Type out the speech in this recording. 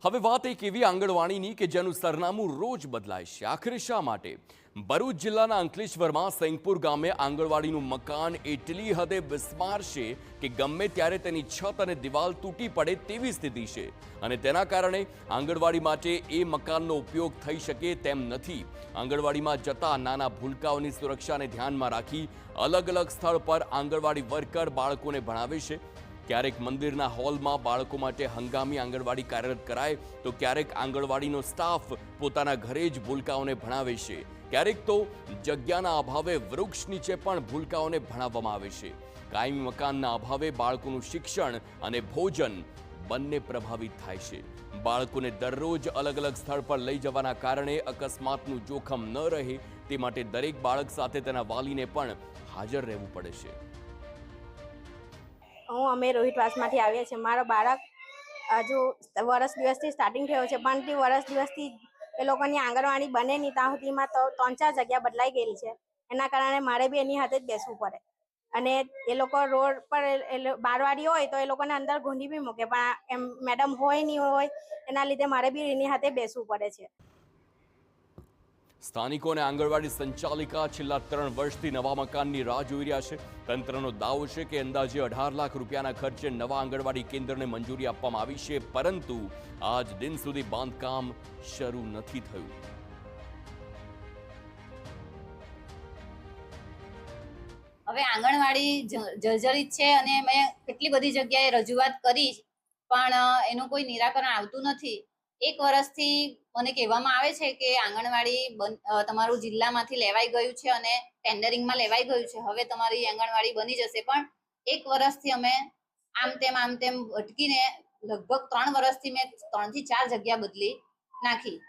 હવે વાત એક એવી આંગણવાડીની કે જેનું સરનામું રોજ બદલાય છે। આખરે શા માટે? ભરૂચ જિલ્લાના અંકલેશ્વરમાં સૈંગપુર ગામે આંગણવાડીનું મકાન એટલી હદે બિસ્માર છે કે ગમે ત્યારે તેની છત અને દિવાલ તૂટી પડે તેવી સ્થિતિ છે અને તેના કારણે આંગણવાડી માટે એ મકાનનો ઉપયોગ થઈ શકે તેમ નથી। આંગણવાડીમાં જતા નાના ભૂલકાઓની સુરક્ષાને ધ્યાનમાં રાખી અલગ અલગ સ્થળ પર આંગણવાડી વર્કર બાળકોને ભણાવે છે। ક્યારેક મંદિરના હોલમાં બાળકો માટે હંગામી આંગણવાડી કાર્યરત કરાય તો ક્યારેક આંગણવાડીનો સ્ટાફ પોતાના ઘરે જ ભૂલકાઓને ભણાવે છે। ક્યારેક તો જગ્યાના અભાવે વૃક્ષ નીચે પણ ભૂલકાઓને ભણાવવામાં આવે છે। કાયમી મકાનના અભાવે બાળકોનું શિક્ષણ અને ભોજન બંને પ્રભાવિત થાય છે। બાળકોને દરરોજ અલગ અલગ સ્થળ પર લઈ જવાના કારણે અકસ્માતનું જોખમ ન રહે તે માટે દરેક બાળક સાથે તેના વાલીને પણ હાજર રહેવું પડે છે। હું અમે રોહિતવાસમાંથી આવીએ છીએ। મારો બાળક હજુ વર્ષ દિવસથી સ્ટાર્ટિંગ થયો છે, પણ તે વર્ષ દિવસથી એ લોકોની આંગણવાડી બને નહીં ત્યાં સુધીમાં તો 3-4 જગ્યા બદલાઈ ગયેલી છે। એના કારણે મારે બી એની હાથે જ બેસવું પડે અને એ લોકો રોડ પર બારવાડી હોય તો એ લોકોને અંદર ઘૂંડી બી મૂકે, પણ એમ મેડમ હોય નહીં હોય એના લીધે મારે બી એની હાથે બેસવું પડે છે। સ્થાનિકો અને આંગણવાડી સંચાલિકા છેલ્લા 3 વર્ષથી નવા મકાનની રાહ જોઈ રહ્યા છે। તંત્રનો દાવો છે કે અંદાજે 18 લાખ રૂપિયાના ખર્ચે નવા આંગણવાડી કેન્દ્રને મંજૂરી આપવામાં આવી છે, પરંતુ આજ દિન સુધી બાંધકામ શરૂ નથી થયું। હવે આંગણવાડી જર્જરિત છે અને મેં કેટલી બધી જગ્યાએ રજૂઆત કરી પણ એનું કોઈ નિરાકરણ આવતું નથી। 1 વર્ષથી મને કહેવામાં આવે છે કે આંગણવાડી તમારું જિલ્લામાંથી લેવાઈ ગયું છે અને ટેન્ડરિંગમાં લેવાઈ ગયું છે, હવે તમારી આંગણવાડી બની જશે, પણ 1 વર્ષથી અમે આમ તેમ અટકીને લગભગ 3 વર્ષથી મેં 3 થી 4 જગ્યા બદલી નાખી।